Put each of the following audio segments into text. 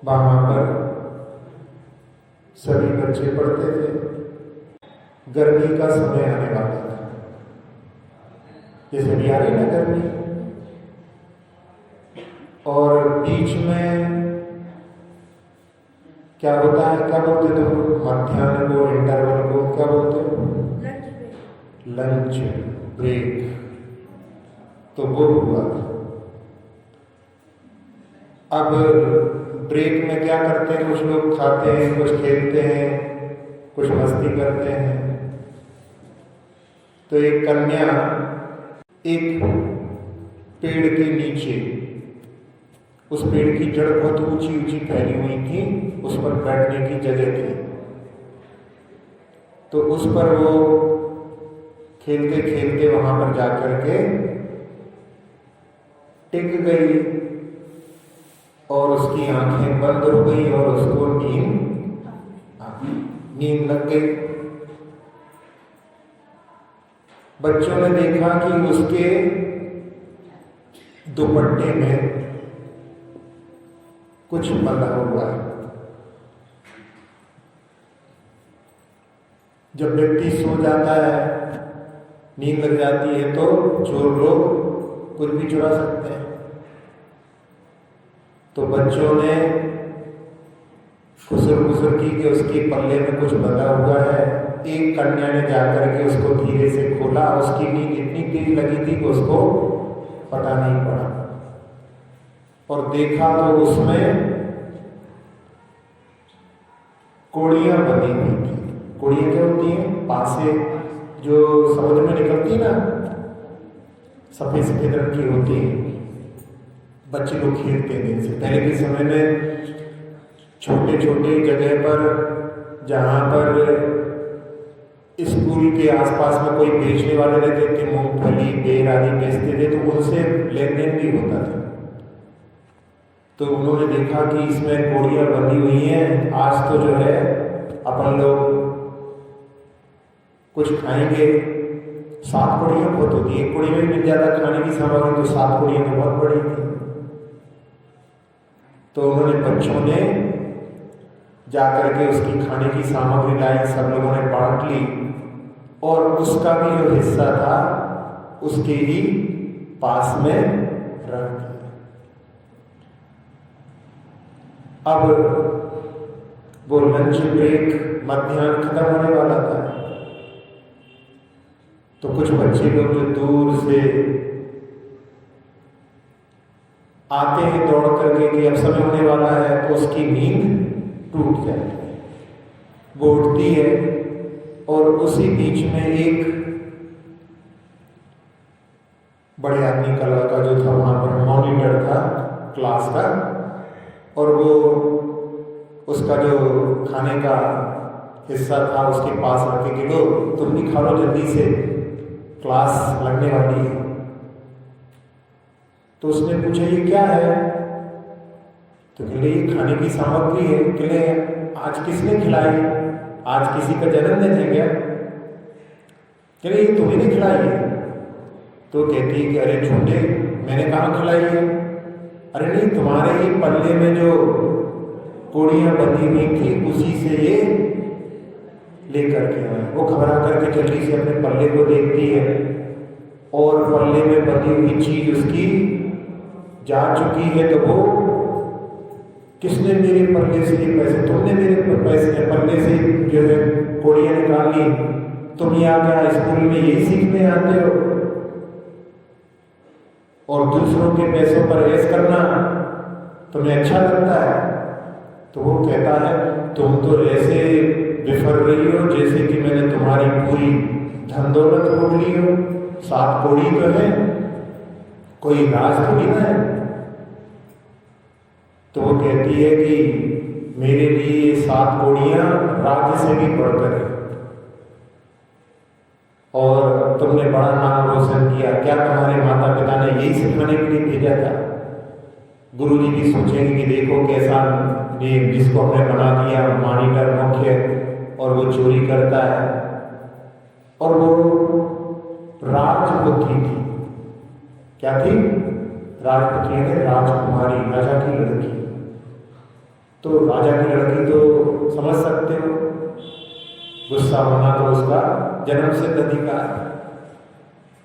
वहाँ पर सभी बच्चे पढ़ते थे। गर्मी का समय आने वाला था, जैसे भी आ रही ना गर्मी, और बीच में क्या होता है, क्या बोलते थे मध्याह्न को, इंटरवल को क्या बोलते हैं, लंच ब्रेक। तो वो हुआ था। अब ब्रेक में क्या करते हैं, कुछ लोग खाते हैं, कुछ खेलते हैं, कुछ मस्ती करते हैं। तो एक कन्या एक पेड़ के नीचे, उस पेड़ की जड़ बहुत ऊंची ऊंची फैली हुई थी, उस पर बैठने की जगह थी। तो उस पर वो खेलते खेलते वहां पर जाकर के टिक गई और उसकी आंखें बंद हो गई और उसको नींद लग गई। बच्चों ने देखा कि उसके दुपट्टे में कुछ बंधा हुआ है। जब व्यक्ति सो जाता है, नींद लग जाती है, तो चोर लोग कुछ भी चुरा सकते हैं। तो बच्चों ने खुसर की कि उसके पल्ले में कुछ बंधा हुआ है। एक कन्या ने जाकर के उसको धीरे से खोला। उसकी नींद इतनी तेज लगी थी कि उसको पता नहीं पड़ा, और देखा तो उसमें कोड़ियां बंधी हुई थी। कोड़ियां क्या होती हैं, पासे जो समुद्र में निकलती ना, सफेद सफेद रंग की होती है। बच्चे लोग खेलते हैं इनसे। पहले के समय में छोटे छोटे जगह पर, जहाँ पर स्कूल के आसपास में कोई बेचने वाले रहते थे, मूंगफली बेर आदि बेचते थे, तो उनसे लेन देन भी होता था। तो उन्होंने देखा कि इसमें कोड़ियाँ बंधी हुई हैं, आज तो जो है अपन लोग कुछ खाएंगे। 7 कोड़ियाँ बहुत होती है, एक कोड़ी में भी मिल जाता खाने की सामग्री, तो 7 कोड़ियाँ तो बहुत बड़ी थी। तो उन्होंने, बच्चों ने जाकर के उसकी खाने की सामग्री लाई, सब लोगों ने बांट ली, और उसका भी जो हिस्सा था उसके ही पास में रख दिया। अब वो लंच ब्रेक मध्याह्न खत्म होने वाला था। तो कुछ बच्चे लोग जो दूर से आते हैं दौड़ करके कि अब समय होने वाला है, तो उसकी नींद टूट जाती है। वो उठती है, और उसी बीच में एक बड़े आदमी का लड़का जो था वहां पर मॉनिटर था क्लास का, और वो उसका जो खाने का हिस्सा था उसके पास रखे कि लो तुम भी खा लो, जल्दी से क्लास लगने वाली है। तो उसने पूछा ये क्या है, तो कहले ये खाने की सामग्री है। कहले आज किसने खिलाई, आज किसी का जन्मदिन है क्या? कहले ये तुम्हें नहीं खिलाई है। तो कहती है कि अरे झूठे, मैंने कहाँ खिलाई है? अरे नहीं, तुम्हारे ही पल्ले में जो कोड़ियाँ बंधी हुई थी उसी से ये लेकर के आए। वो घबरा करके जल्दी से अपने पल्ले को देखती है, और पल्ले में बंधी हुई चीज उसकी जा चुकी है। तो वो, किसने मेरे पल्ले से ये पैसे, तुमने मेरे पैसे पल्ले से जो है कोड़ियाँ निकाल ली, तुम यहाँ क्या स्कूल में यही सीखने आते हो, और दूसरों के पैसों पर ऐश करना तुम्हें अच्छा लगता है? तो वो कहता है तुम तो ऐसे बिफर रही हो जैसे कि मैंने तुम्हारी पूरी धन दौलत लूट ली हो। 7 कोड़ी तो है, कोई राज थोड़ी ना है। तो वो कहती है कि मेरे लिए 7 कोड़ियाँ राज्य से भी बढ़कर है, और तुमने बड़ा नाम रोशन किया। क्या तुम्हारे माता पिता ने यही सिखाने के लिए भेजा था? गुरुजी भी सोचेंगे कि देखो कैसा ये जिसको हमने बना दिया मॉनिटर मुख्य, और वो चोरी करता है। और वो राजपुत्री थी। क्या थी? राजपुत्री ने राजकुमारी, राजा की लड़की। तो राजा की लड़की तो समझ सकते हो, गुस्सा होना तो उसका जन्म सिद्ध अधिकार है।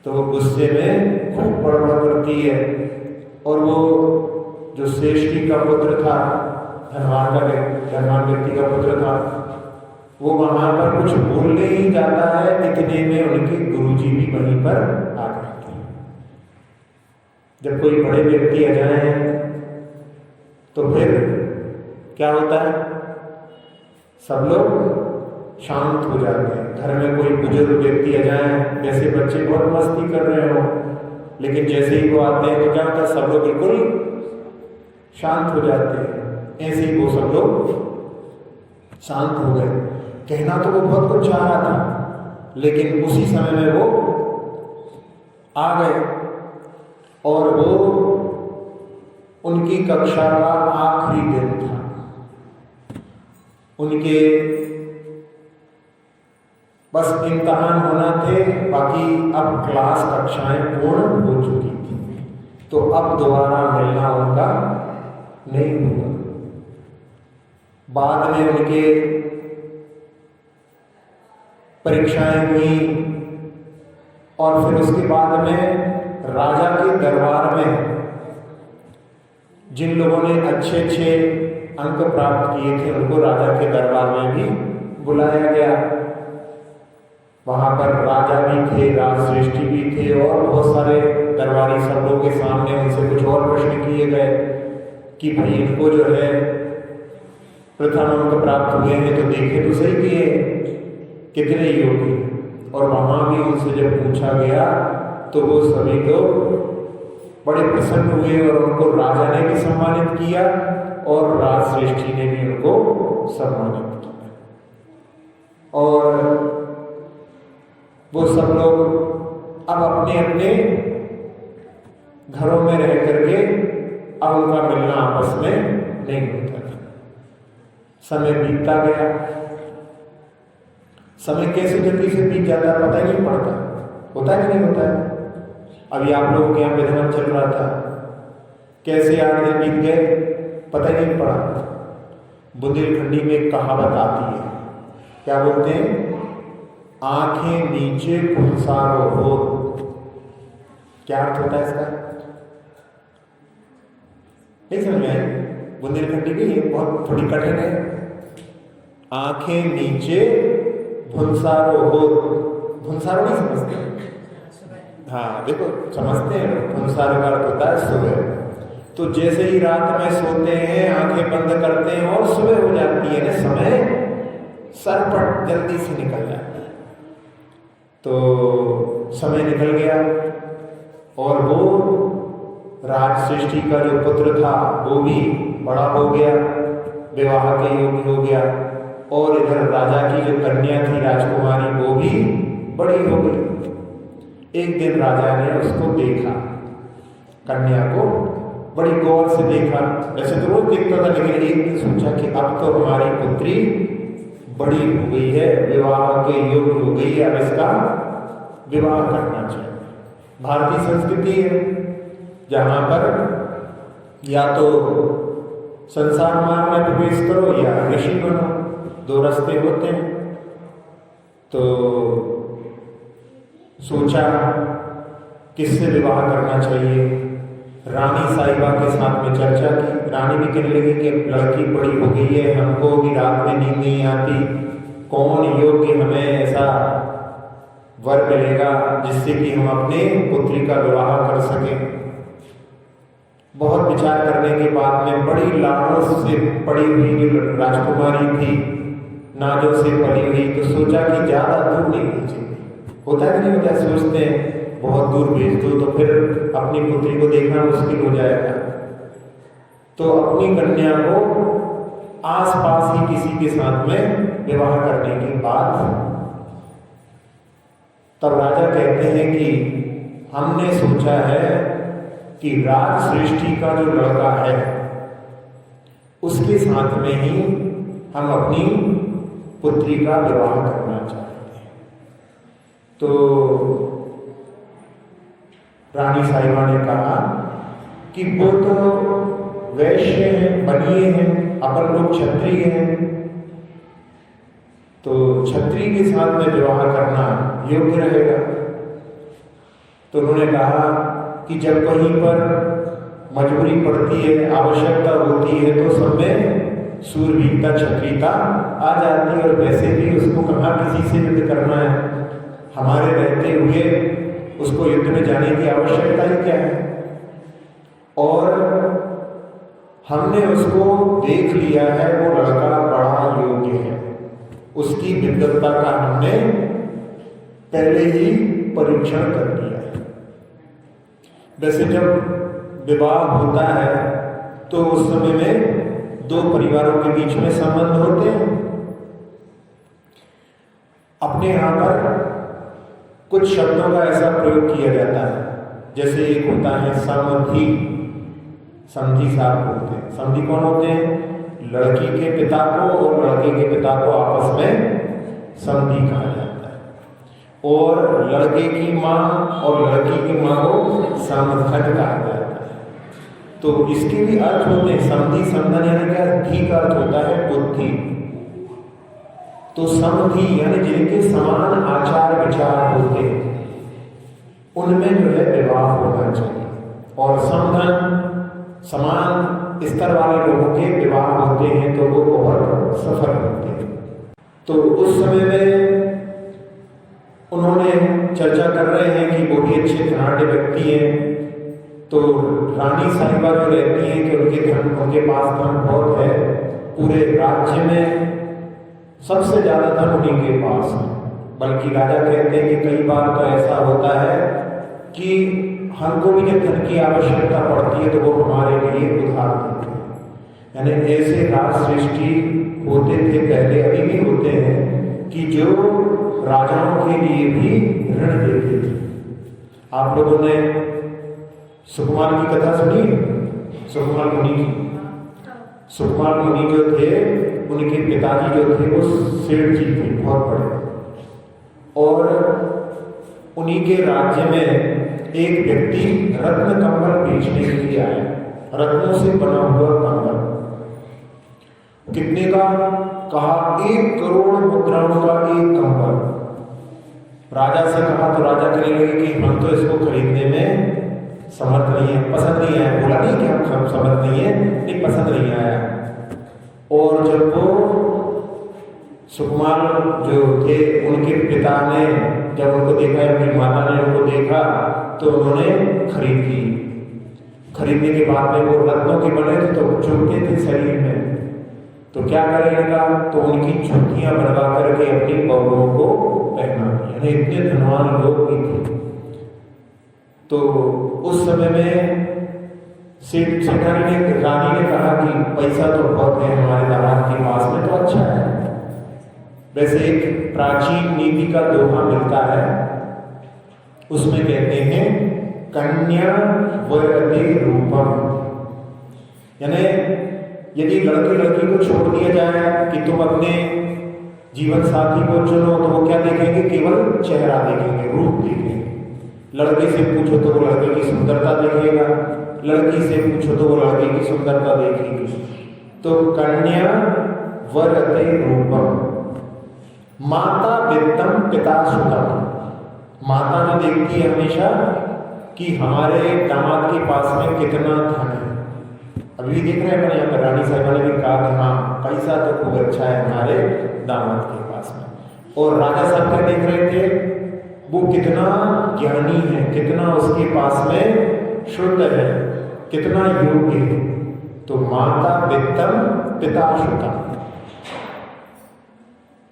तो वो गुस्से में खूब बड़बड़ करती है। और वो जो श्रेष्ठी का पुत्र था, धनवान व्यक्ति का पुत्र था, वो वहां पर कुछ बोलने ही जाता है, इतने में उनके गुरुजी भी वहीं पर आ जाते हैं। जब कोई बड़े व्यक्ति आ जाए तो फिर क्या होता है, सब लोग शांत हो जाते हैं। घर में कोई बुजुर्ग व्यक्ति आ जाए, जैसे बच्चे बहुत मस्ती कर रहे हो, लेकिन जैसे ही वो आते हैं तो क्या होता है, सब लोग बिल्कुल शांत हो जाते हैं। ऐसे ही वो सब लोग शांत हो गए। कहना तो वो बहुत कुछ चाह रहा था, लेकिन उसी समय में वो आ गए और वो उनकी कक्षा का आखिरी दिन था। उनके बस इम्तहान होना थे, बाकी अब क्लास कक्षाएं पूर्ण हो चुकी थी, तो अब दोबारा मिलना उनका नहीं हुआ। बाद में उनके परीक्षाएं हुई और फिर उसके बाद में राजा के दरबार में जिन लोगों ने अच्छे अच्छे अंक प्राप्त किए थे उनको राजा के दरबार में भी बुलाया गया। वहां पर राजा भी थे, राजश्रेष्ठी भी थे और बहुत सारे दरबारी सब लोगों के सामने उनसे कुछ और प्रश्न किए गए कि भाई इनको जो है प्रथम अंक प्राप्त हुए हैं, तो देखे तो सही किए कितने योग्य। और वहां भी उनसे जब पूछा गया तो वो सभी लोग बड़े प्रसन्न हुए और उनको राजा ने भी सम्मानित किया और राजश्रेष्ठी ने भी उनको सम्मानित किया। और वो सब लोग अब अपने अपने घरों में रह करके अब उनका मिलना आपस में नहीं होता था। समय बीतता गया, समय कैसे जल्दी से बीत जाता है पता ही नहीं पड़ता। होता है कि नहीं होता है? अभी आप लोगों के यहाँ विधान चल रहा था, कैसे 8 दिन बीत गए पता ही नहीं पड़ा। बुंदेलखंडी में एक कहावत आती है, क्या बोलते हैं, आंखें नीचे फुलसारो हो। क्या अर्थ होता है इसका? नहीं समझ में आए? बुंदेलखंडी भी है, बहुत थोड़ी कठिन है। आंखें नीचे भुनसारो हो। भुनसारो नहीं समझते? हाँ देखो, समझते हैं। भुनसारो का अर्थ होता है सुबह। तो जैसे ही रात में सोते हैं, आंखें बंद करते हैं और सुबह हो जाती है ना, समय सरपट जल्दी से निकल जाता है। तो समय निकल गया और वो राजश्रेष्ठी का जो पुत्र था वो भी बड़ा हो गया, विवाह के योग्य हो गया। और इधर राजा की जो कन्या थी राजकुमारी, वो भी बड़ी हो गई। एक दिन राजा ने उसको देखा, कन्या को बड़ी गौर से देखा। वैसे तो रोज देखता था, लेकिन एक दिन सोचा कि अब तो हमारी पुत्री बड़ी हो गई है, विवाह के योग्य हो गई है, अब इसका विवाह करना चाहिए। भारतीय संस्कृति है जहाँ पर या तो संसार मार्ग में प्रवेश करो या ऋषि बनो, 2 रास्ते होते हैं। तो सोचा किससे विवाह करना चाहिए। रानी साहिबा के साथ में चर्चा की। रानी भी कहने लगी कि लड़की बड़ी हो गई है, हमको भी रात में नींद नहीं आती, कौन योग्य हमें ऐसा वर मिलेगा जिससे कि हम अपने पुत्री का विवाह कर सकें। बहुत विचार करने के बाद में बड़ी लाड़ों से पड़ी हुई जो राजकुमारी थी, नाजों से पली हुई, तो सोचा कि ज़्यादा दूर नहीं भेजेंगे। होता है कि नहीं होता है? सोचते हैं बहुत दूर भेज दो तो फिर अपनी पुत्री को देखना मुश्किल हो जाएगा। तो अपनी कन्या को आसपास ही किसी के साथ में विवाह करने के बाद तब राजा कहते हैं कि हमने सोचा है कि राजश्रेष्ठी का जो लड़का है उसके साथ में ही हम अपनी पुत्री का विवाह करना चाहते हैं। तो रानी साहिबा ने कहा कि वो तो वैश्य हैं, बनिए हैं, अपन लोग क्षत्रिय हैं, तो क्षत्रिय के साथ में विवाह करना योग्य रहेगा। तो उन्होंने कहा कि जब कहीं पर मजबूरी पड़ती है, आवश्यकता होती है, तो सब में शूरवीरता, क्षत्रियता आ जाती है। और वैसे भी उसको कहाँ किसी से युद्ध करना है, हमारे रहते हुए उसको युद्ध में जाने की आवश्यकता ही क्या है। और हमने उसको देख लिया है, वो लड़का बड़ा योग्य है, उसकी विद्वत्ता का हमने पहले ही परीक्षण कर लिया है। वैसे जब विवाह होता है तो उस समय में दो परिवारों के बीच में संबंध होते हैं। अपने यहाँ पर कुछ शब्दों का ऐसा प्रयोग किया जाता है, जैसे एक होता है समधि, समधि साहब बोलते हैं। समधि कौन होते हैं? लड़की के पिता को और लड़के के पिता को आपस में समधि कहा जाता है। और लड़के की माँ और लड़की की माँ को समधन कहा जाता है। तो इसके भी अर्थ होते हैं, समधि समधन यानी क्या? धी का अर्थ होता है बुद्धि। तो समधि यानी जिनके समान आचार विचार होते हैं, उनमें जो है विवाह होना चाहिए। और समधन, समान स्तर वाले लोगों के विवाह होते हैं तो वो बहुत सफल होते हैं। तो उस समय में उन्होंने चर्चा कर रहे हैं कि वो भी अच्छे धनाढ़ व्यक्ति हैं। तो रानी साहिबा जो रहती हैं कि उनके पास धन बहुत है, पूरे राज्य में सबसे ज्यादा धन उन्हीं के पास है। बल्कि राजा कहते हैं कि कई बार तो ऐसा होता है कि हमको भी जब धन की आवश्यकता पड़ती है तो वो हमारे लिए उधार देते हैं। यानी ऐसे राज सृष्टि होते थे पहले, अभी भी होते हैं, कि जो राजाओं के लिए भी ऋण देते थे। आप लोगों ने सुकुमार की कथा सुनी? सुकुमार मुनि की। सुकुमार मुनि जो थे, उनके पिताजी जो थे वो सेठ जी थे, बहुत बड़े। और उन्हीं के राज्य में एक व्यक्ति रत्न कंबल बेचने के लिए आया, रत्नों से बना हुआ कंबल। कितने का? कहा 1 करोड़ मुद्राओं का एक कंबल। राजा से कहा तो राजा कहने लगे कि हम तो इसको खरीदने में समर्थ नहीं है, पसंद नहीं आया। बोला नहीं कि हम सब समर्थ नहीं है, नहीं पसंद नहीं आया। और जब वो सुकुमार जो थे, उनके पिता ने जब उनको देखा, उनकी माता ने उनको देखा, तो उन्होंने खरीद ली। खरीदने के बाद में वो रत्नों के बने थे तो चुभते थे शरीर में, तो क्या करेगा? तो उनकी जूतियां बनवा करके अपनी बहुओं को पहना दिया। यानी इतने धनवान लोग भी थे। तो उस समय में सेठानी ने, रानी ने कहा कि पैसा तो बहुत है हमारे दामाद के पास में, तो अच्छा है। वैसे एक प्राचीन नीति का दोहा मिलता है, उसमें कहते हैं कन्या वरते रूपम। यानी यदि लड़के लड़की को छोड़ दिया जाए कि तुम अपने जीवन साथी को चुनो, तो वो क्या देखेंगे? केवल चेहरा देखेंगे, रूप देखेंगे। लड़के से पूछो तो वो लड़के की सुंदरता देखेगा, लड़की से पूछो तो वो लड़के की सुंदरता देखेगी। तो कन्या वरते रूपम। माता वित्तम पिता सुतम। माता जो देखती है हमेशा कि हमारे दामाद के पास में कितना धन है। अभी देख रहे हैं यहाँ पर रानी साहिबा ने भी कहा कि हाँ, पैसा तो खूब अच्छा है हमारे दामाद के पास में। और राजा साहब क्या देख रहे थे? वो कितना ज्ञानी है, कितना उसके पास में शुद्ध है, कितना योग्य है। तो माता वित्तम पिता सुतम।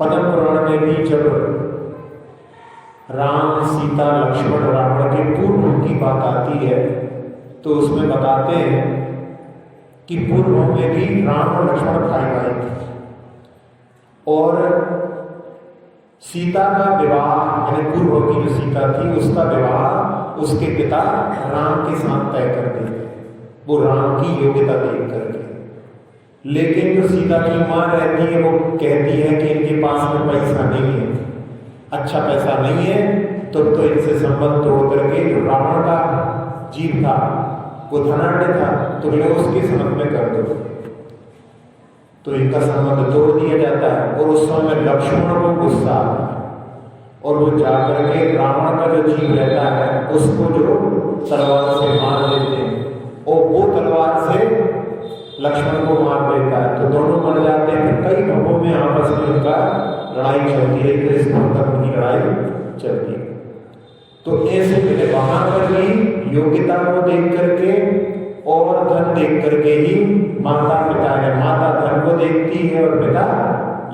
पद्म पुराण में भी जब राम, सीता, लक्ष्मण, रावण के पूर्व की बात आती है तो उसमें बताते हैं कि पूर्व में भी राम और लक्ष्मण भाई भाई थे। और सीता का विवाह, यानी पूर्व की जो सीता थी उसका विवाह उसके पिता राम के साथ तय कर देते, वो राम की योग्यता देख करके। लेकिन जो सीता की माँ रहती है वो कहती है कि इनके पास में पैसा नहीं है, अच्छा पैसा नहीं है, तो इनसे संबंध तोड़ करके जो रावण का जीव था वो धनाढ़ था, तो उसके समझ में कर दो। तो इनका संबंध तोड़ दिया जाता है। और उस समय लक्ष्मण को गुस्सा आता है और वो जाकर के रावण का जो जीव रहता है उसको जो तलवार से मार देते हैं और वो तलवार से लक्ष्मण को मार देता है। तो दोनों मर जाते हैं। फिर कई भागों में आपस में उनका लड़ाई चलती है, तो इस तक उनकी लड़ाई चलती है। तो ऐसे पहले वहां पर भी योग्यता को देख करके और धन देख करके ही माता पिता है, माता धन को देखती है और पिता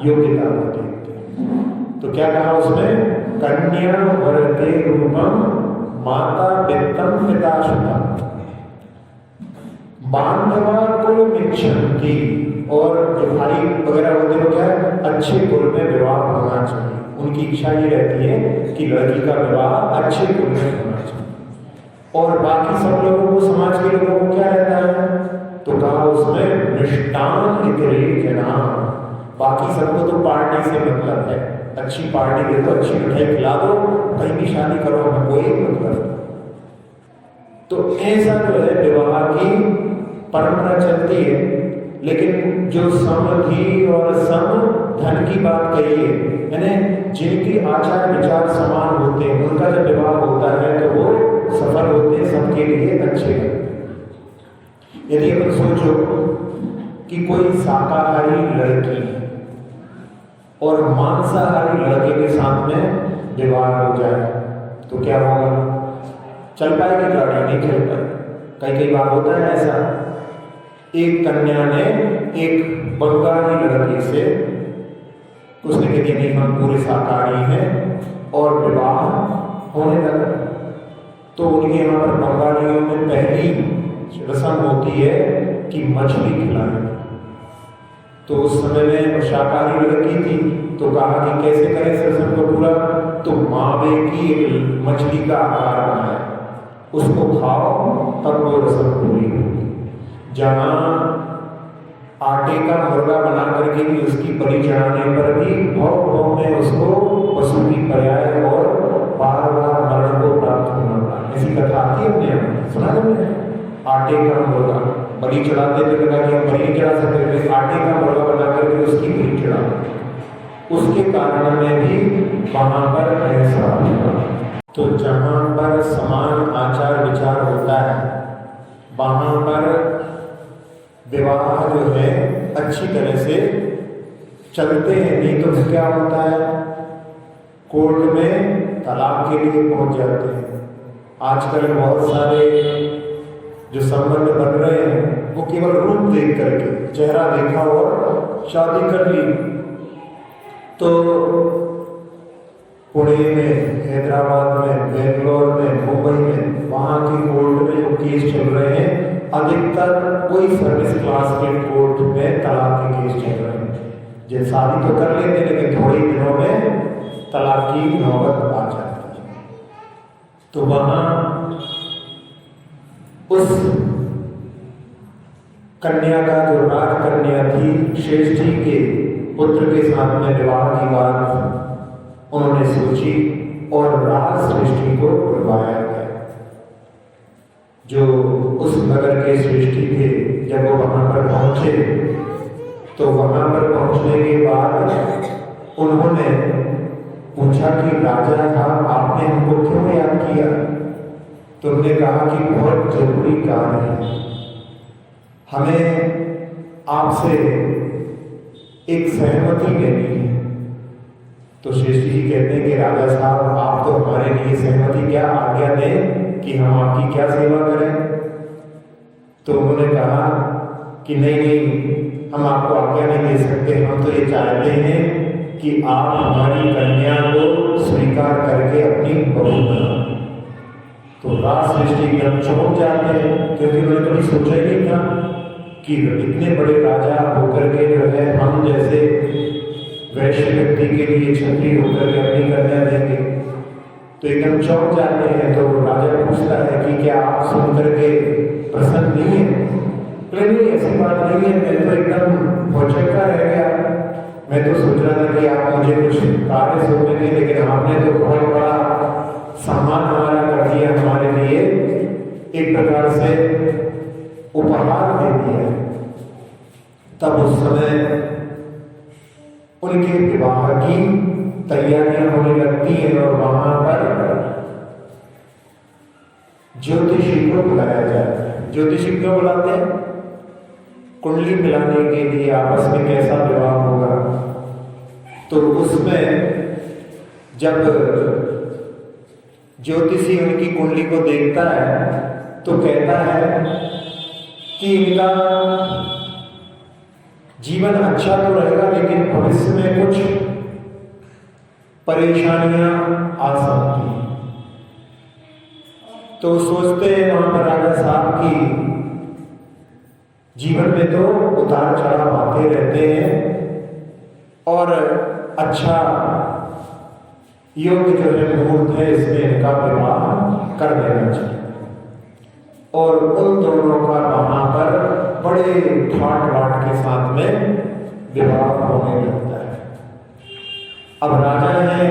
योग्यता को देखते हैं। तो क्या कहा उसमें, कन्या वरते रूपम माता वित्तम पिता सुतम बांधवा कुल मिच्छन्ति। और जो भाई वगैरह होते हैं क्या है, अच्छे कुल में विवाह होना चाहिए। उनकी इच्छा ये रहती है कि लड़की का विवाह अच्छे कुल में होना चाहिए। और बाकी सब लोगों को, समाज के लोगों को क्या रहता है, तो कहा उसमें मिष्टान इतरे जना। बाकी सबको तो पार्टी से मतलब है, अच्छी पार्टी दे दो, अच्छी मिठाई खिला दो, कहीं भी शादी करो, हमें कोई मतलब। तो ऐसा जो है विवाह की परंपरा चलती है। लेकिन जो समधि और सम धन की बात कही है, यानी जिनकी आचार विचार समान होते हैं उनका जब विवाह होता है तो वो सफल होते हैं, सबके लिए अच्छे हैं। यदि अपन सोचो कि कोई शाकाहारी लड़की और मांसाहारी लड़के के साथ में विवाह हो जाए तो क्या होगा, चल पाएगी गाड़ी, नहीं चल पाएगी। कई बार होता है ऐसा। एक कन्या ने एक बंगाली लड़के से, उसने कह दिया नहीं हम पूरे शाकाहारी हैं और विवाह होने लगा। तो उनके यहाँ पर बंगालियों में पहली रस्म होती है कि मछली खिलाएं। तो उस समय में शाकाहारी लड़की थी, तो कहा कि कैसे करें इस रस्म को पूरा, तो मावे की एक मछली का आकार बनाए, उसको खाओ तब वो रस्म पूरी होगी। जहाँ आटे का मुर्गा बना करके भी उसकी बलि चढ़ाने पर भी भाव में उसको पशु की पर्याय और बार बार मरण को प्राप्त होना पड़ा। ऐसी कथा आती है अपने यहाँ, सुना तुमने? आटे का मुर्गा बलि चढ़ाते थे, लगा कि हम बलि नहीं चढ़ा सकते, आटे का मुर्गा बना करके उसकी बलि चढ़ा। उसके कारण में भी वहां पर ऐसा होगा। तो जहां पर समान आचार विचार होता है वहां पर विवाह जो है अच्छी तरह से चलते हैं। नहीं तो क्या होता है, कोर्ट में तलाक के लिए पहुंच जाते हैं। आजकल बहुत सारे जो संबंध बन रहे हैं वो केवल रूप देख करके, चेहरा देखा और शादी कर ली। तो पुणे में, हैदराबाद में, बेंगलोर में, मुंबई में, वहाँ की कोर्ट में जो केस चल रहे हैं अधिकतर कोई सर्विस क्लास के कोर्ट में तलाक के केस चल रहे हैं। जो शादी तो कर लेते लेकिन थोड़े दिनों में तलाक की नौबत आ जाती है। तो वहाँ उस कन्या का जो राजकन्या थी, श्रेष्ठी के पुत्र के साथ में विवाह की बात उन्होंने सोची और राज श्रेष्ठी को बुलवाया गया। जो उस नगर के श्रेष्ठी थे, जब वो वहां पर पहुंचे तो वहां पर पहुंचने के बाद उन्होंने पूछा कि राजा साहब आपने हमको क्यों याद किया? तो उन्होंने कहा कि बहुत जरूरी काम है, हमें आपसे एक सहमति लेनी है। तो श्रेष्ठी जी कहते हैं कि राजा साहब आप तो हमारे लिए सहमति क्या आज्ञा दें कि हम आपकी क्या सेवा करें? तो उन्होंने कहा कि नहीं, हम आपको आज्ञा नहीं दे सकते, हम तो ये चाहते हैं कि आप हमारी कन्या को स्वीकार करके अपनी बहू बनाओ। तो राज श्रेष्ठी एकदम चौंक जाते हैं, क्योंकि उन्होंने कभी सोचा ही नहीं था कि इतने बड़े राजा होकर के जो है हम जैसे वैश्य व्यक्ति के लिए क्षत्रिय होकर के अपनी कन्या देंगे। तो एकदम चौंक जाते हैं। तो राजा पूछता है कि क्या आप सुन करके प्रसन्न नहीं है? नहीं, ऐसी बात नहीं है, मैं तो एकदम भौचक्का रह गया। मैं तो सोच रहा था कि आप मुझे कुछ कार्य सौंपेंगे, लेकिन आपने तो बहुत बड़ा सम्मान हमारा कर दिया, हमारे लिए एक प्रकार से उपहार दे दिया। तब उस समय उनके विवाह की तैयारियां होने लगती हैं और वहां पर ज्योतिषी को बुलाया जाता है। ज्योतिषी क्यों बुलाते हैं? कुंडली मिलाने के लिए, आपस में कैसा विवाह होगा। तो उसमें जब ज्योतिषी उनकी कुंडली को देखता है तो कहता है कि इनका जीवन अच्छा तो रहेगा, लेकिन भविष्य में कुछ परेशानियां आ सकती हैं। तो सोचते हैं वहां पर राजा साहब की जीवन में तो उतार चढ़ाव आते रहते हैं और अच्छा योग जो है मुहूर्त है, इसमें इनका विवाह कर देना चाहिए। और उन दोनों का वहां पर बड़े ठाट बाट के साथ में विवाह होने लगता है। अब राजा है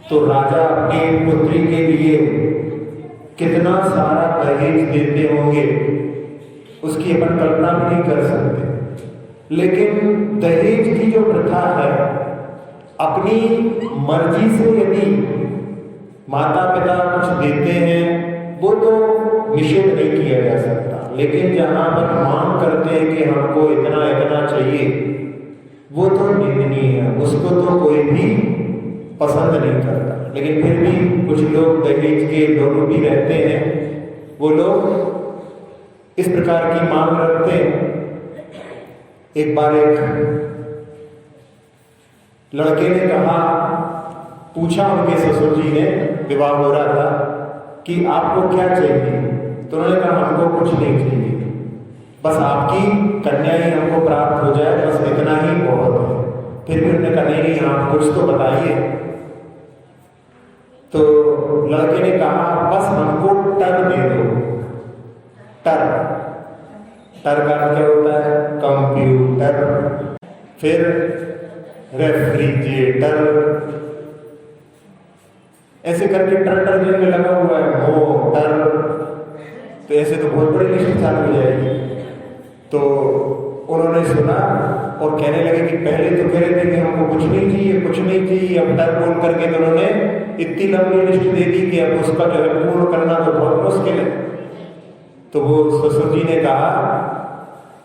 तो राजा अपनी पुत्री के लिए कितना सारा दहेज देते होंगे उसकी अपन कल्पना भी नहीं कर सकते। लेकिन दहेज की जो प्रथा है, अपनी मर्जी से यदि माता पिता कुछ देते हैं वो तो निषेध नहीं किया जा सकता, लेकिन जहां पर मांग करते हैं कि हमको इतना इतना चाहिए, वो तो निंदनीय है, उसको तो कोई भी पसंद नहीं करता। लेकिन फिर भी कुछ लोग दहेज के लोग भी रहते हैं, वो लोग इस प्रकार की मांग रखते हैं। एक बार एक लड़के ने कहा, पूछा उनके ससुर जी ने, विवाह हो रहा था, कि आपको क्या चाहिए? तो उन्होंने कहा हमको कुछ नहीं चाहिए, बस आपकी कन्या ही हमको प्राप्त हो जाए, बस इतना ही बहुत है। फिर भी उन्होंने कहा नहीं, आप कुछ तो बताइए। तो लड़के ने कहा बस हमको टर दे दो। टर का क्या होता है? कंप्यूटर, फिर रेफ्रिजरेटर, ऐसे करके टर में लगा हुआ है, मोटर। तो ऐसे तो बहुत बड़ी लिस्ट चालू हो जाएगी। तो उन्होंने सुना और कहने लगे कि पहले तो कह रहे थे कि हमको कुछ नहीं चाहिए, कुछ नहीं चाहिए, अब टर बोल करके तो उन्होंने इतनी लंबी लिस्ट दे दी कि अब उसका जो है पूर्ण करना तो बहुत मुश्किल है। तो वो ससुर जी ने कहा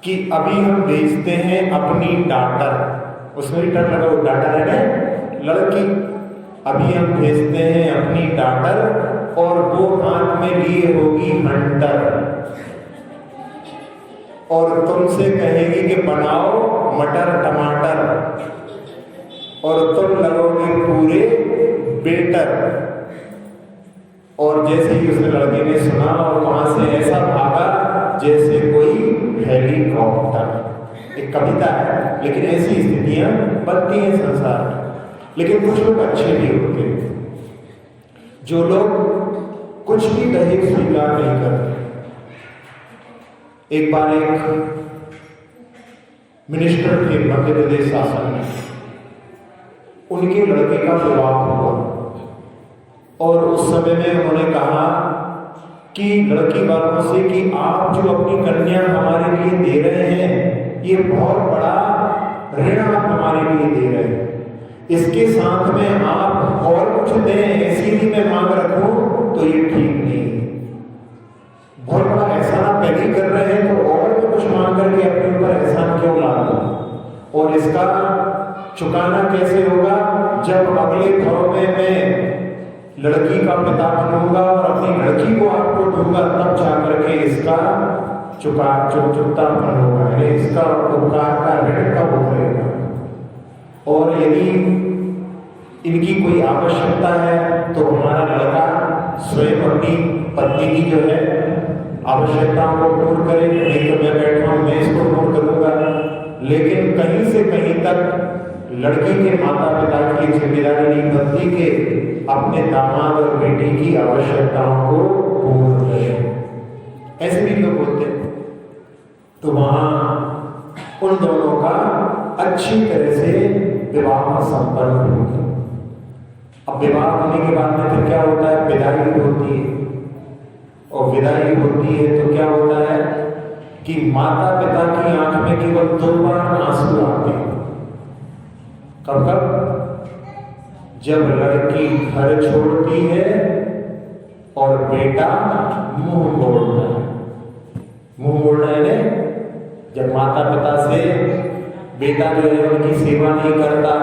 कि अभी हम भेजते हैं अपनी डाटर, उसमें भी टर लगा हुआ, डाटर है लड़की, अभी हम भेजते हैं अपनी डाटर और वो हाथ में लिए होगी हंटर और तुमसे कहेगी कि बनाओ मटर टमाटर और तुम लगोगे पूरे बेटर। और जैसे ही उसने लड़के ने सुना और वहां से ऐसा भागा जैसे कोई हेलीकॉप्टर। एक कविता है, लेकिन ऐसी स्थितियां बनती हैं संसार में। लेकिन कुछ लोग अच्छे भी होते हैं, जो लोग कुछ भी दहेज स्वीकार नहीं करते। एक बार एक मिनिस्टर थे मध्य प्रदेश शासन में, उनके लड़के का विवाह हुआ और उस समय में उन्होंने कहा कि लड़की वालों से कि आप जो अपनी कन्या हमारे लिए दे रहे हैं, ये बहुत बड़ा ऋण आप हमारे लिए दे रहे हैं, इसके साथ में आप और कुछ दें, ऐसी भी मैं मांग रखूं तो ये ठीक नहीं है। बहुत बड़ा एहसान आप पहले ही कर रहे हैं तो और भी कुछ मांग करके अपने ऊपर एहसान क्यों ला दो? और इसका चुकाना कैसे होगा? जब अगले भाव में मैं लड़की का पिता बनूंगा और अपनी लड़की को आपको दूंगा, तब जाकर के इसका चुकता होगा, यानी इसका उपकार का ऋण कब उतरेगा। और यदि इनकी कोई आवश्यकता है तो हमारा लड़का स्वयं अपनी पत्नी की जो है आवश्यकताओं को पूर्ण करे, नहीं तो मैं बैठा हूं मैं इसको पूर्ण करूंगा। लेकिन कहीं से कहीं तक लड़की के माता पिता की जिम्मेदारी नहीं बनती कि अपने दामाद और बेटी की आवश्यकताओं को पूर्ण करें। ऐसे भी लोग होते हैं। तो वहां उन दोनों का अच्छी तरह से विवाह संपन्न हो गया। अब विवाह होने के बाद में फिर क्या होता है? विदाई होती है। और विदाई होती है तो क्या होता है कि माता पिता की आंख में केवल केवल 2 बार आंसू आते हैं। कब कब? जब लड़की घर छोड़ती है और बेटा मुंह मोड़ता है। मुंह मोड़ना है जब माता पिता से बेटा जो है उनकी सेवा नहीं करता,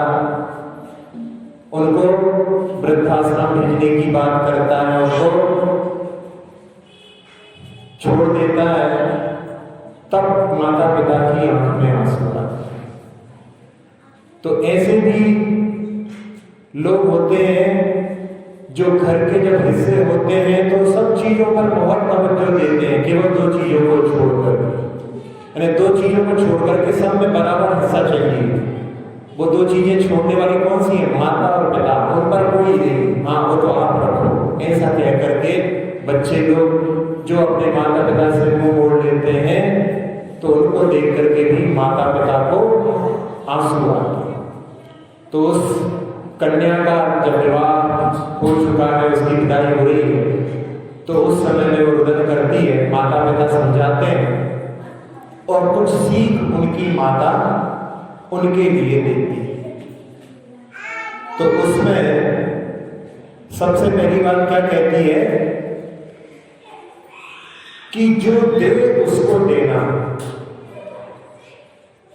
उनको वृद्धाश्रम भेजने की बात करता है, उनको छोड़ देता है, तब माता पिता की आंख में आंसू आते हैं। तो ऐसे भी लोग होते हैं जो घर के जब हिस्से होते हैं तो सब चीजों पर बहुत तवज्जो देते हैं, केवल 2 चीजों को छोड़कर, यानी 2 चीजों को छोड़कर के सब में बराबर हिस्सा चाहिए। वो 2 चीजें छोड़ने वाली कौन सी है? माता और पिता, उन पर कोई नहीं, हाँ वो तो आप रखो। ऐसा कह करके बच्चे लोग जो अपने माता पिता से मुंह मोड़ लेते हैं तो उनको देख करके भी माता पिता को आंसू आते हैं। तो उस कन्या का जब विवाह हो चुका है, उसकी विदाई हो रही है, तो उस समय में वो रुदन करती है, माता पिता समझाते हैं और कुछ सीख उनकी माता उनके लिए देती है। तो उसमें सबसे पहली बात क्या कहती है कि जो दे उसको देना।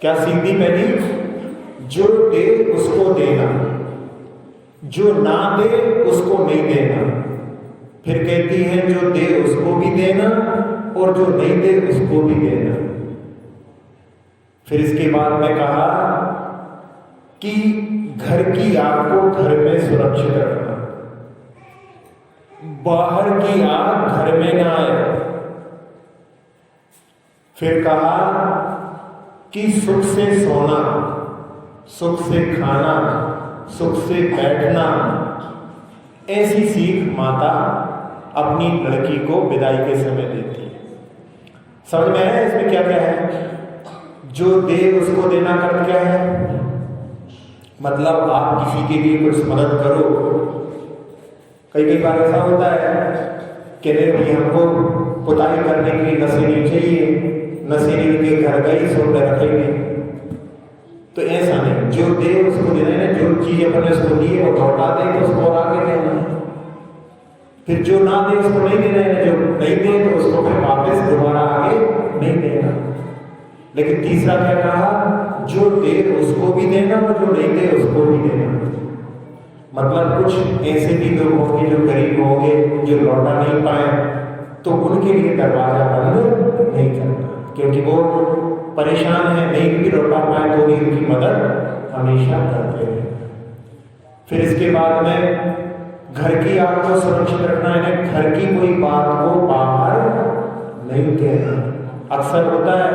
क्या सीख दी पहली? जो दे उसको देना, जो ना दे उसको नहीं देना। फिर कहती है जो दे उसको भी देना और जो नहीं दे उसको भी देना। फिर इसके बाद में कहा कि घर की आग को घर में सुरक्षित रखना, बाहर की आग घर में ना आए। फिर कहा कि सुख से सोना, सुख से खाना, सुख से बैठना, ऐसी सीख माता अपनी लड़की को विदाई के समय देती है। समझ में आया इसमें क्या क्या है? जो दे उसको देना का क्या है? मतलब आप किसी के लिए कुछ मदद करो। कई बार ऐसा होता है कि भी हमको पुताई करने के लिए नशेड़ी चाहिए, नशेड़ी के घर गई सो में रखेंगे। तो ऐसा नहीं, जो दे उसको देना है, जो चीज अपने उसको दी वो लौटा दे तो उसको और आगे देना। फिर जो ना दे उसको नहीं देना है, जो नहीं दे तो उसको फिर वापस दोबारा आगे नहीं देना। लेकिन तीसरा क्या कहा? जो दे उसको भी देना और जो नहीं दे उसको भी देना। मतलब कुछ ऐसे भी लोग होंगे जो गरीब होंगे, जो लौटा नहीं पाए, तो उनके लिए दरवाजा बंद नहीं करना, क्योंकि वो परेशान है, नहीं भी लौटा पाए तो भी उनकी मदद हमेशा करते हैं। फिर इसके बाद में घर की आग को सुरक्षित रखना है, घर की कोई बात को बाहर नहीं कहना। अक्सर होता है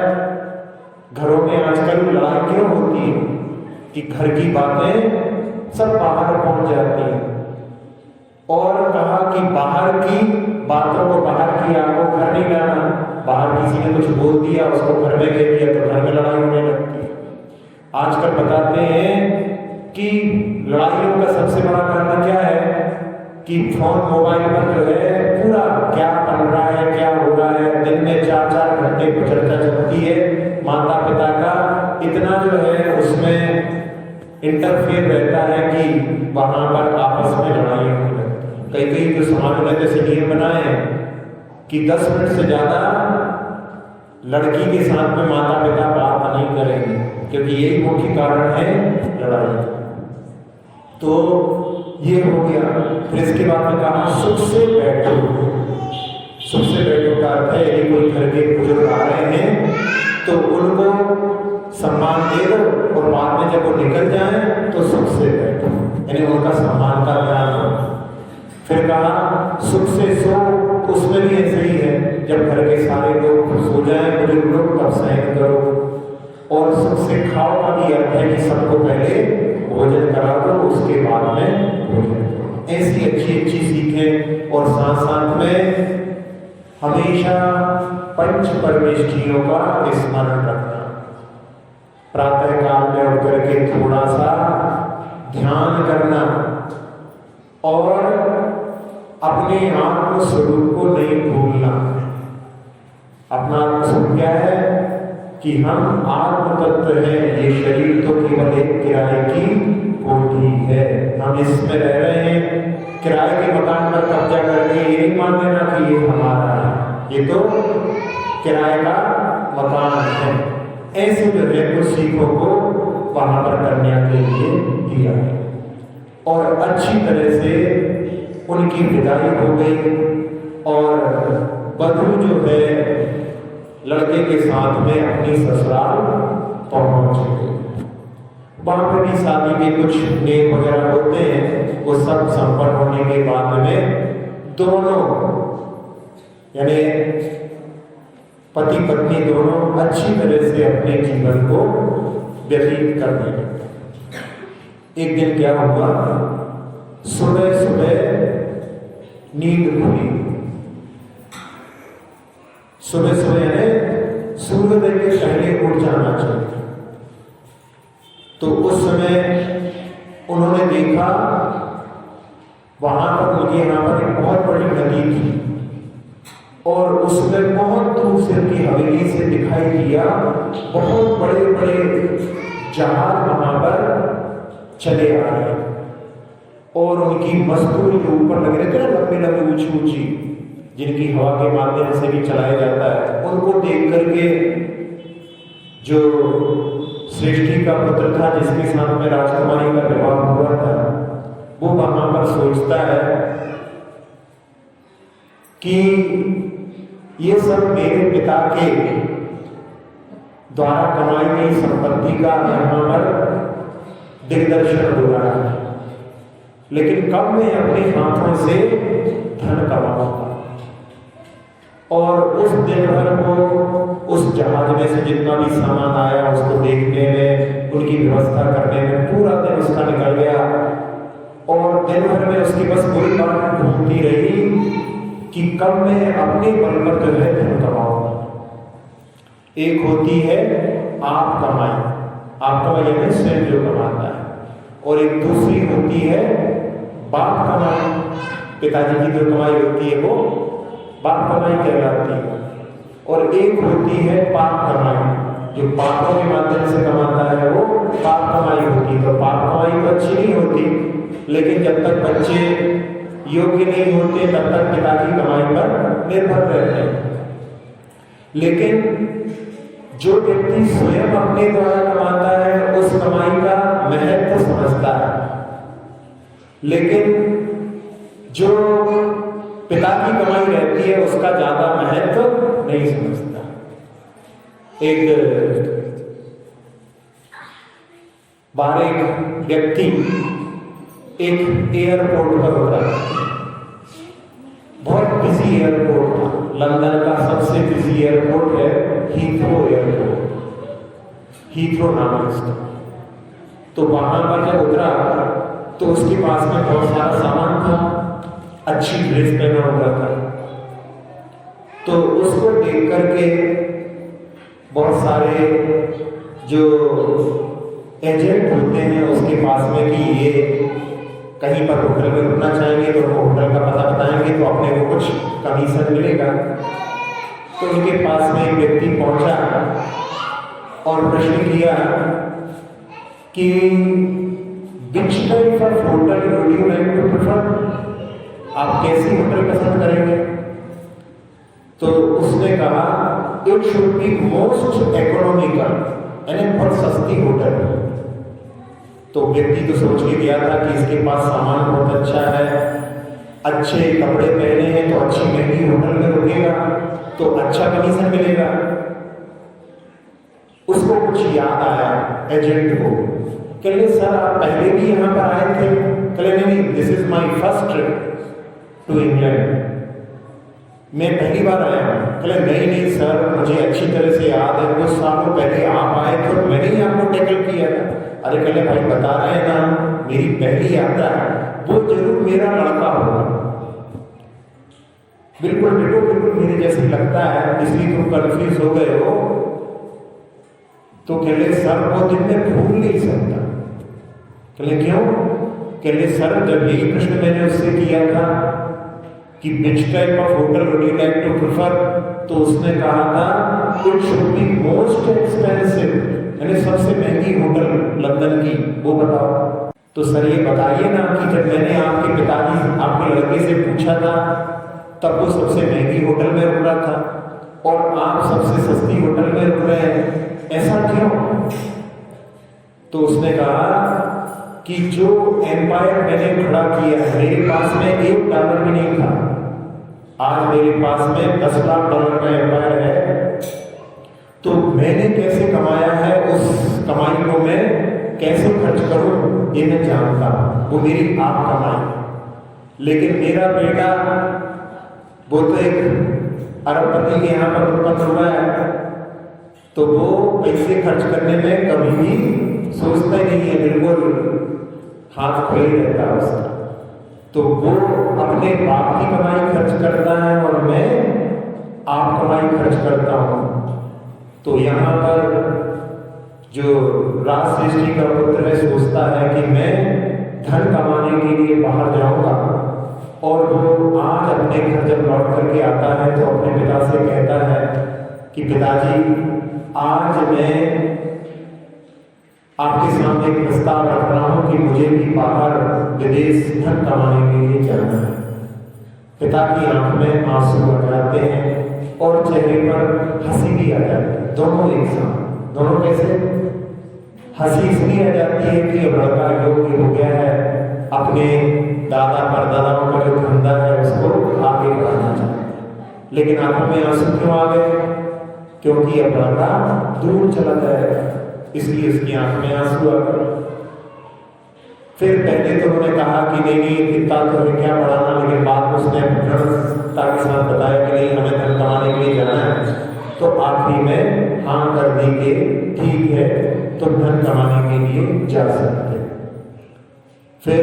घरों में आजकल लड़ाई क्यों होती है कि घर की बातें सब बाहर पहुंच जाती हैं। और कहा कि बाहर की बातों को, बाहर की आग को घर नहीं लाना। बाहर किसी ने कुछ बोल दिया, उसको घर में कह दिया तो घर में लड़ाई होने लगती है। आजकल बताते हैं कि लड़ाइयों का सबसे बड़ा कारण क्या है कि फोन, मोबाइल पर जो है पूरा क्या बन रहा है, क्या हो रहा है, दिन में 4-4 घंटे पर चर्चा चलती है। माता पिता का इतना जो है उसमें इंटरफेयर रहता है कि वहां पर आपस में लड़ाई होने लगती है। कई जो समाज में जैसे नियम बनाए कि 10 मिनट से ज्यादा लड़की के साथ में माता पिता बात नहीं करेंगे, क्योंकि यही मुख्य कारण है लड़ाई। तो ये हो गया। फिर इसके बाद में कहा सुख से बैठो। सुख से बैठो का अर्थ है यदि कोई घर के बुजुर्ग आ रहे हैं तो उनको सम्मान दे दो और बाद में जब वो निकल जाए तो सुख से बैठो, यानी उनका सम्मान का ध्यान रखो। फिर कहा सुख से सो, उसमें भी ऐसे ही है, जब घर के सारे लोग सो जाएं बुजुर्ग लोग तब शयन करो। और सुख से खाओ का भी अर्थ है कि सबको पहले भोजन करा दो, उसके बाद में भोजन करो। ऐसी अच्छी सीखें। और साथ साथ में हमेशा पंच परमेष्ठियों का स्मरण रखना। प्रातः काल में उठ करके थोड़ा सा ध्यान करना और अपने आत्म स्वरूप को नहीं भूलना। अपना आत्म स्वरूप क्या है? कि हम आत्म तत्व हैं, ये शरीर तो केवल एक किराए की कोठी है। हम इसमें रह रहे हैं, किराए के मकान पर कब्जा करके ये नहीं मान लेना कि ये हमारा है, ये तो किराए का मकान है। ऐसे जो है कुछ सीखों को वहां पर कन्या के लिए दिया और अच्छी तरह से उनकी विदाई हो गई और वधू जो है लड़के के साथ में अपनी ससुराल पहुंच गई। वहां पर भी शादी के कुछ नियम वगैरह होते हैं, वो सब संपन्न होने के बाद में दोनों यानी पति पत्नी दोनों अच्छी तरह से अपने जीवन को व्यतीत करने लगे। एक दिन क्या हुआ, सुबह सुबह नींद खुली। सुबह सुबह यानी सूर्योदय के पहले उठ जाना चाहिए। तो उस समय उन्होंने देखा वहां पर मुझे यहाँ पर एक बहुत बड़ी नदी थी और उसमें बहुत दूर से उनकी हवेली से दिखाई दिया बहुत बड़े बड़े जहाज वहां पर चले आ रहे और उनकी मस्तूल के ऊपर लगे रहते हैं लंबे लंबे ऊंची ऊंची, जिनकी हवा के माध्यम से भी चलाया जाता है। उनको देख करके जो श्रेष्ठी का पुत्र था जिसके साथ में राजकुमारी का विवाह हुआ था, वो वहां पर सोचता है कि ये सब मेरे पिता के द्वारा कमाई गई संपत्ति का यहाँ पर दिग्दर्शन हो रहा है, लेकिन कब मैं अपने हाथों से धन कमाऊंगा। और उस दिन भर को उस जहाज में से जितना भी सामान आया उसको देखने में, उनकी व्यवस्था करने में पूरा दिन उसका निकल गया और दिन भर में उसकी बस कोई बात घूमती रही कि कब मैं अपने बल पर जो है धन कमाऊंगा। एक होती है आप कमाई, आप कमाई में स्वयं जो कमाता है, और एक दूसरी होती है बाप कमाई, पिताजी की जो कमाई होती है वो बाप कमाई कहलाती है। और एक होती है पाप कमाई, जो पापों के माध्यम से कमाता है वो पाप कमाई होती है। तो पाप कमाई तो अच्छी नहीं होती, लेकिन जब तक बच्चे योग्य नहीं होते तब तक पिता की कमाई पर निर्भर रहते हैं। लेकिन जो व्यक्ति स्वयं अपने द्वारा कमाता है उस कमाई का महत्व समझता है, लेकिन जो पिता की कमाई रहती है उसका ज्यादा महत्व नहीं समझता। एक बार एक व्यक्ति एक एयरपोर्ट पर होता है, बहुत बिजी एयरपोर्ट था, लंदन का सबसे बिजी एयरपोर्ट है हीथ्रो एयरपोर्ट, हीथ्रो नाम है इसका। तो वहां पर जब उतरा तो उसके पास में बहुत सारा सामान था, अच्छी ड्रेस पहना हुआ था। तो उसको देख करके बहुत सारे जो एजेंट होते हैं उसके पास में कि ये कहीं पर होटल में रुकना चाहेंगे तो उनको होटल का पता बताएंगे तो अपने को कुछ कमीशन मिलेगा। तो उनके पास में एक व्यक्ति पहुंचा और प्रश्न किया कि which type of hotel would you like to prefer? आप कैसी होटल पसंद करेंगे? तो उसने कहा it should be most economical, यानी बहुत सस्ती होटल। तो व्यक्ति तो सोच के गया था कि इसके पास सामान बहुत अच्छा है, अच्छे कपड़े पहने हैं तो अच्छी महंगी होटल में रुकेगा तो अच्छा कमीशन मिलेगा। उसको कुछ याद आया एजेंट को, कहले सर आप पहले भी यहाँ पर आए थे? कहले नहीं, this is my first trip to England, मैं पहली बार आया हूँ। कहले नहीं सर मुझे अच्छी तरह से याद है, कुछ सालों पहले आप आए थे और मैंने ही आपको टैकल किया था। अरे कहले भाई बता रहे हैं ना, मेरी पहली यात्रा है, वो जरूर मेरा लड़का होगा। बिल्कुल बिल्कुल मेरे जैसे लगता है, इसलिए तुम कंफ्यूज हो गए हो। तो कहले सर वो दिन मैं भूल नहीं सकता। कहले क्यों? कहले सर जब यही प्रश्न मैंने उससे किया था कि which type of hotel would you like to prefer, तो उसने कहा था it should be most expensive, यानी सबसे महंगी होटल लंदन की, वो बताओ। तो सर ये बताइए ना कि जब मैंने आपके पिताजी आपके लड़के से पूछा था तब वो सबसे महंगी होटल में रुक रहा था और आप सबसे सस्ती होटल में रुक रहे हैं, ऐसा क्यों? तो उसने कहा कि जो एम्पायर मैंने खड़ा किया है, मेरे पास में $1 भी नहीं था, आज मेरे पास में $10 लाख का एम्पायर है। तो मैंने कैसे कमाया है, उस कमाई को मैं कैसे खर्च करूं ये मैं जानता हूं, वो मेरी आप कमाई। लेकिन मेरा बेटा वो तो एक अरबपति के यहाँ पर उत्पन्न हुआ है, तो वो पैसे खर्च करने में कभी भी सोचता ही नहीं है, बिल्कुल हाथ खुले रहता है उसका। तो वो अपने बाप की कमाई खर्च करता है और मैं आप कमाई खर्च करता हूं। तो यहाँ पर जो राज सृष्टि का पुत्र है सोचता है कि मैं धन कमाने के लिए बाहर जाऊंगा, और वो आज अपने घर जब लौट करके आता है तो अपने पिता से कहता है कि पिताजी आज मैं आपके सामने एक प्रस्ताव रख रहा हूं कि मुझे भी बाहर विदेश धन कमाने के लिए जाना है। पिता की आंख में आंसू आ जाते हैं और चेहरे पर हंसी भी आ जाती है, दोनों एक साथ। दोनों कैसे? हंसी इसलिए आ जाती है कि अब लड़का योग्य हो गया है, अपने दादा परदादाओं का जो धंधा है उसको आगे बढ़ाना चाहता है। लेकिन आंखों में आंसू क्यों आ गए? क्योंकि अब लड़का दूर चला जाएगा, इसलिए उसकी आंख में आंसू आ गए। फिर पहले तो उन्होंने कहा कि नहीं इतना तो हमें क्या बढ़ाना, लेकिन बाद में उसने दृढ़ता के साथ बताया कि नहीं हमें धन कमाने के लिए जाना है। तो आखिरी में हाँ कर दी कि ठीक है तुम धन कमाने के लिए जा सकते। फिर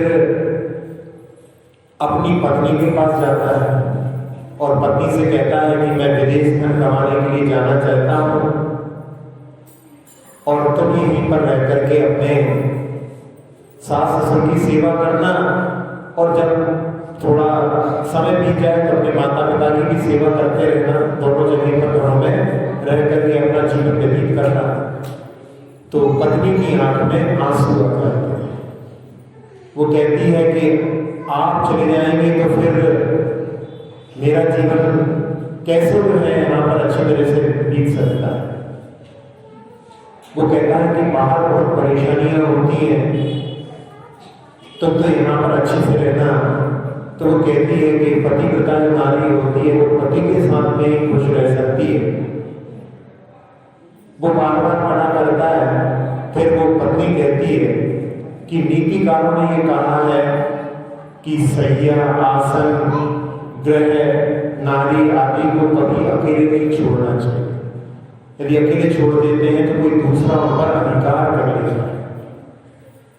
अपनी पत्नी के पास जाता है और पत्नी से कहता है कि मैं विदेश धन कमाने के लिए जाना चाहता हूं और तुम यहीं पर रह करके अपने सास ससुर की सेवा करना, और जब थोड़ा समय बीत जाए तो अपने माता पिता की भी सेवा करते रहना, दोनों जगह पर घरों में रह करके अपना जीवन व्यतीत करना। तो पत्नी की आंख में आंसू आ जाते हैं। वो कहती है कि आप चले जाएंगे तो फिर मेरा जीवन कैसे जो है यहाँ पर अच्छी तरह से बीत सकता है। वो कहता है कि बाहर बहुत परेशानियां होती हैं, तो यहाँ पर अच्छे से रहना। तो वो कहती है कि पतिव्रता जो नारी होती है वो पति के साथ में ही खुश रह सकती है। वो बार बार मना करता है। फिर वो पत्नी कहती है कि नीतिकारों ने ये कहा है कि सैया, आसन, ग्रह, नारी आदि को कभी अकेले नहीं छोड़ना चाहिए। यदि अकेले छोड़ देते हैं तो कोई दूसरा उन पर अधिकार कर लेगा।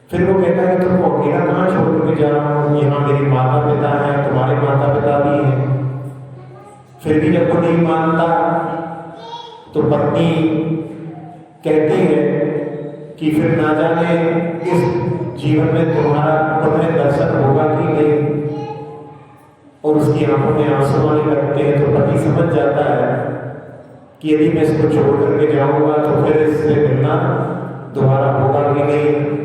फिर वो कहता है तुमको अकेला कहाँ छोड़ के जा रहा हूँ, यहाँ मेरे माता पिता हैं, तुम्हारे माता पिता भी हैं। फिर भी जब वो नहीं मानता तो पत्नी कहती है कि फिर ना जाने इस जीवन में तुम्हें दर्शन होगा कि नहीं। और उसकी आंखों में आंसू आने लगते हैं। तो पति समझ जाता है कि यदि मैं इसको छोड़ करके जाऊंगा तो फिर इससे मिलना दोबारा होगा कि नहीं।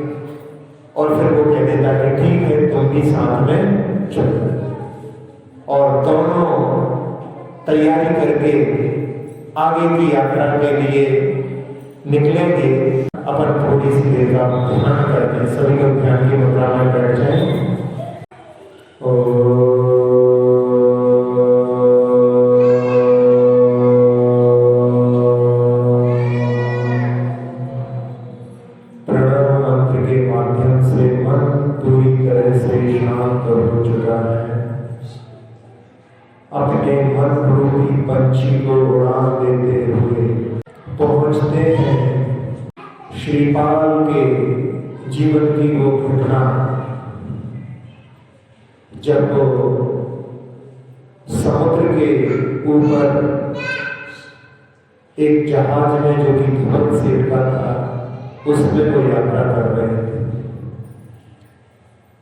और फिर वो कह देता है कि ठीक है तुम भी साथ में चलो। और दोनों तैयारी करके आगे की यात्रा के लिए निकलेंगे। अपन थोड़ी सी देर का ध्यान करते हैं। सभी लोग ध्यान की मुद्रा में बैठ जाएं। अपने मन रूपी पंछी को उड़ान देते हुए पहुंचते हैं श्रीपाल के जीवन की वो घटना, जब वो समुद्र के ऊपर एक जहाज में जो कि धवल सेठ का था उसमें वो यात्रा कर रहे थे।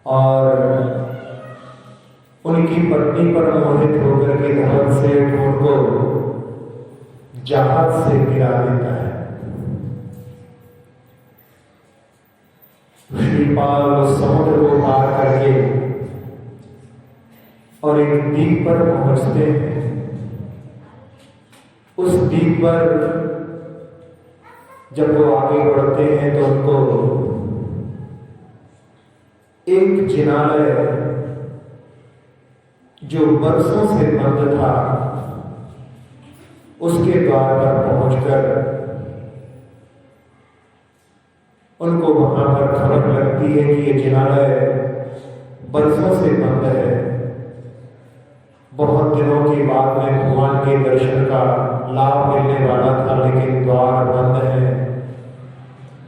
और उनकी पत्नी पर मोहित होकर के धवल सेठ उनको जहाज से गिरा देता है। श्रीपाल उस समुद्र को पार करके और एक द्वीप पर पहुंचते हैं। उस द्वीप पर जब वो आगे बढ़ते हैं तो उनको एक जिनालय जो बरसों से बंद था उसके द्वार पर पहुंचकर उनको वहां पर खबर लगती है कि ये जिनालय बरसों से बंद है। बहुत दिनों के बाद में भगवान के दर्शन का लाभ मिलने वाला था, लेकिन द्वार बंद है।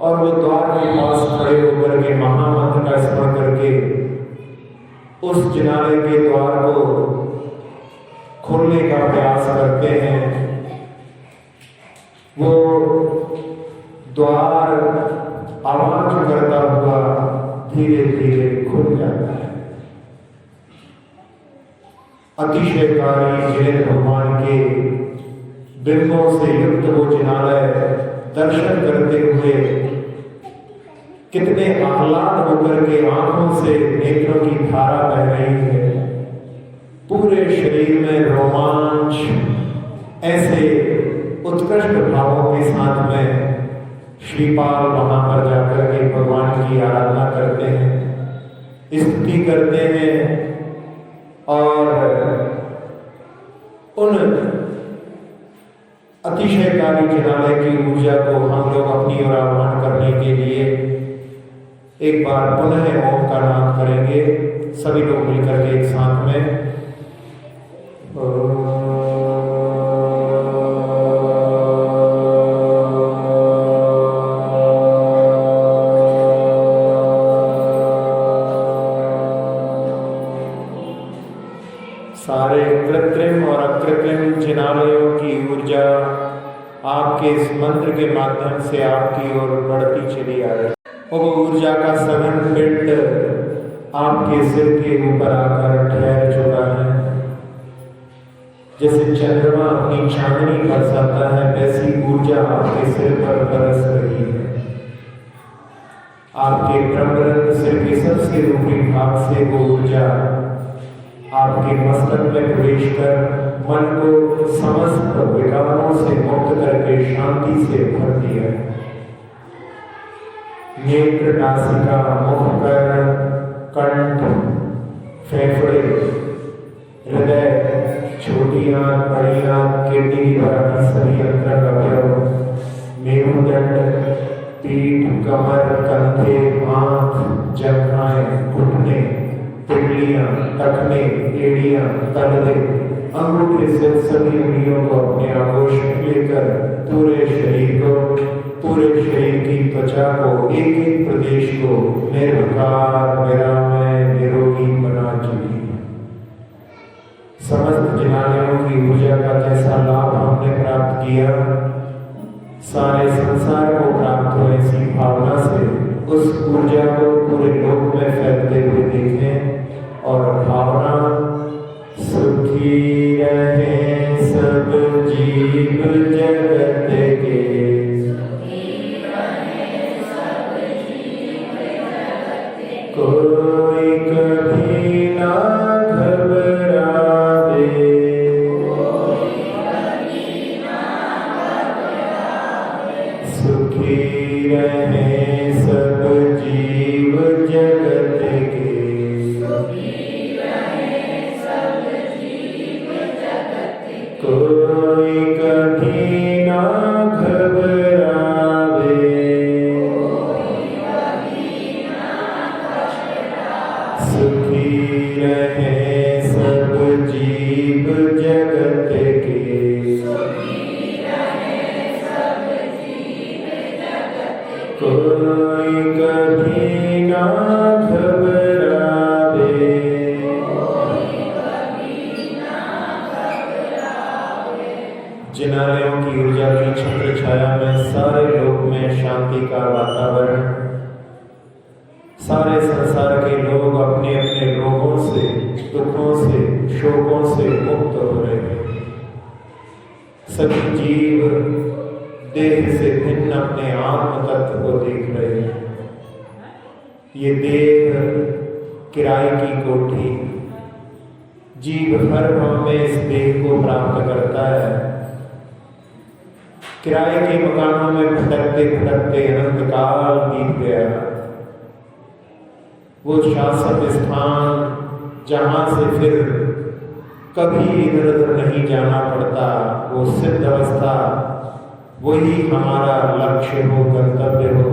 और वो द्वार के पास खड़े होकर के महामंत्र का स्मरण करके उस जिनालय के द्वार को खोलने का प्रयास करते हैं। वो द्वार आवाज करता हुआ धीरे धीरे खुल जाता है। अतिशयकारी जैन भगवान के बिंबों से युक्त वो जिनालय दर्शन करते हुए कितने आह्लाद होकर के आंखों से नेत्रों की धारा बह रही है। पूरे शरीर में रोमांच, ऐसे उत्कृष्ट भावों के साथ में श्रीपाल वहां पर जाकर के भगवान की आराधना करते हैं, स्तुति करते हैं और उन अतिशयकारी जिनालय की ऊर्जा को हम लोग अपनी ओर आह्वान करने के लिए एक बार पुनः ओम का नाम करेंगे। सभी लोग मिलकर के एक साथ में सारे कृत्रिम और अकृत्रिम जिनालयों की ऊर्जा आपके इस मंत्र के माध्यम से आपकी ओर बढ़ती चली आ रही है। वो ऊर्जा का सघन पिंड आपके सिर के ऊपर आकर ठहर चुका है। जैसे चंद्रमा अपनी चांदनी बरसाता है, वैसी ऊर्जा आपके सिर पर बरस रही है। आपके ब्रह्मरंध्र सिर के सबसे ऊपरी भाग से वो ऊर्जा आपके मस्तक में प्रवेश कर मन को समस्त विकारों से मुक्त करके शांति से भर दिया। नेत्र, नासिका, मुख, कर्ण, कंठ, फेफड़े, हृदय, छोटी आंख, बड़ी आंख, किडनी की तरह सभी अंतर अवयव, मेरुदंड, पीठ, कमर, कंधे, आंख, जघाएं, घुटने, पिंडलियां, टखने, एड़ियां, तलवे, अंगूठे से सभी उंगलियों को अपने आगोश में लेकर पूरे शरीर की त्वचा को, एक एक प्रदेश को निर्विकार, निरामय, निरोगी बना चुकी है। समस्त जिनालयों की ऊर्जा का जैसा लाभ हमने प्राप्त किया, सारे संसार को प्राप्त हो, ऐसी भावना से उस ऊर्जा को पूरे लोक में फैलते हुए देखें और भावना सुखी रहे सब जीव जगत के, कोई कभी ना घबरावे, सुखी रहे सब जीव जगत के, कोई कभी ना घबरावे, सुखी रहे सब जीव जगत के, कोई कभी ना घबरावे। जिनालयों की ऊर्जा की छत्र छाया में सारे लोक में शांति का वातावरण, सारे संसार के लोग अपने अपने रोगों से, दुखों से, शोकों से मुक्त हो रहे हैं। सभी जीव देह से भिन्न अपने आत्म तत्व को देख रहे हैं। ये देह किराए की कोठी, जीव हर भाव में इस देह को प्राप्त करता है। किराए के मकानों में भटकते भटकते अनंत काल बीत गया। वो शाश्वत स्थान जहां से फिर कभी इधर उधर नहीं जाना पड़ता, वो सिद्ध अवस्था, वही हमारा लक्ष्य हो, गंतव्य हो।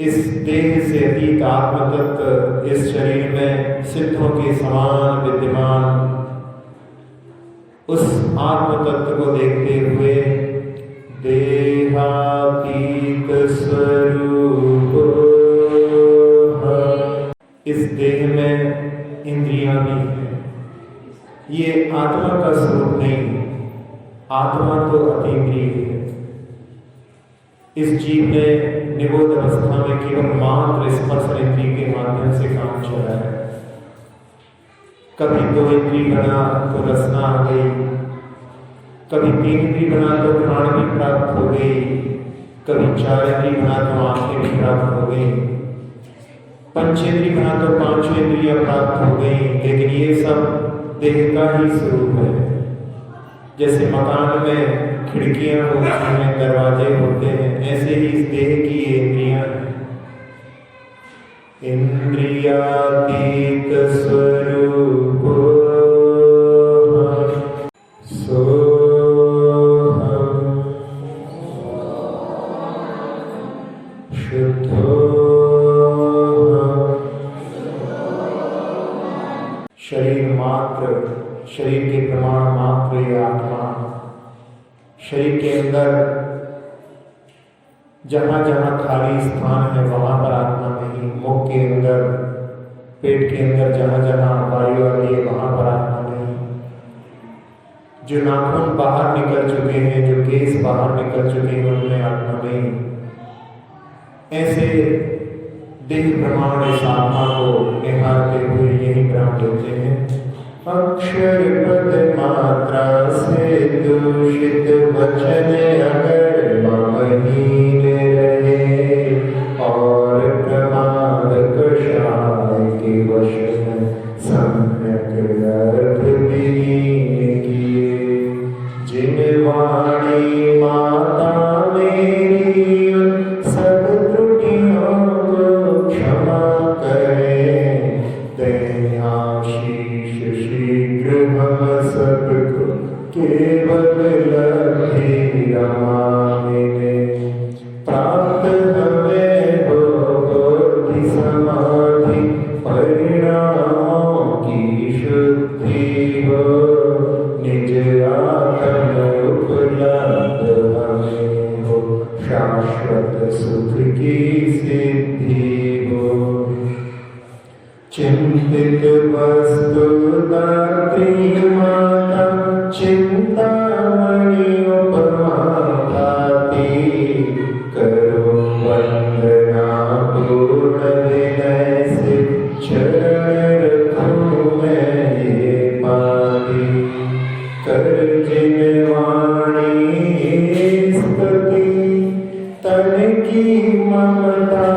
इस देह से अतीत आत्म तत्व इस शरीर में सिद्धों के समान विद्यमान उस आत्म तत्व को देखते हुए देहातीत स्वरूप, इस देह में इंद्रियां भी हैं। ये आत्मा का स्वरूप नहीं, आत्मा तो अतीन्द्रिय है। इस जीव ने निबोध अवस्था में केवल मात्र स्पर्श इंद्रिय के माध्यम से काम चला है। कभी 2 इंद्रिय बना तो रसना आ गई, कभी 3 इंद्रिय बना तो प्राण भी प्राप्त हो गई, कभी 4 इंद्रिय बना तो आंखें भी प्राप्त हो गई, 5 इंद्रिय बना तो 5 इंद्रियां प्राप्त हो गई। लेकिन ये सब देह का ही स्वरूप है। जैसे मकान में खिड़कियां होती हैं, दरवाजे होते हैं, ऐसे ही इस देह की इंद्रियां हैं। इंद्रियातीत स्वरूप शुद्धो शरीर मात्र, शरीर के प्रमाण मात्र ये आत्मा। शरीर के अंदर जहाँ जहाँ खाली स्थान है वहाँ पर आत्मा नहीं। मुख के अंदर, पेट के अंदर जहाँ जहाँ वायु आ रही है वहाँ पर आत्मा नहीं। जो नाखून बाहर निकल चुके हैं, जो केस बाहर निकल चुके हैं, उनमें आत्मा नहीं। ऐसे देह प्रमाण इस आत्मा को निहारते हुए यही ब्रह्म देते हैं। अक्षर पद मात्रा से दूषित वचन अगर ममहीन रहे और प्रमाद कषाय के वशन सम्यक अर्थ विहीन किए। जिन वाणी माता मेरी सब त्रुटियों को क्षमा करें, दयाशीष शीघ्र हम सबको केवल लब्धि रमाने। प्राप्त हमें हो बुद्धि समाधि परिणामों की शुद्धि हो, निज आत्म उपलब्ध हमें हो, शाश्वत सुख की सिद्धि हो। चिंतित वस्तु दात्री माता चिंतामणि उपमा भाति, करो वंदना पूर्ण विनय से चरण रखूं मैं ये पाती। कर जिन वाणी स्तुति तन की ममता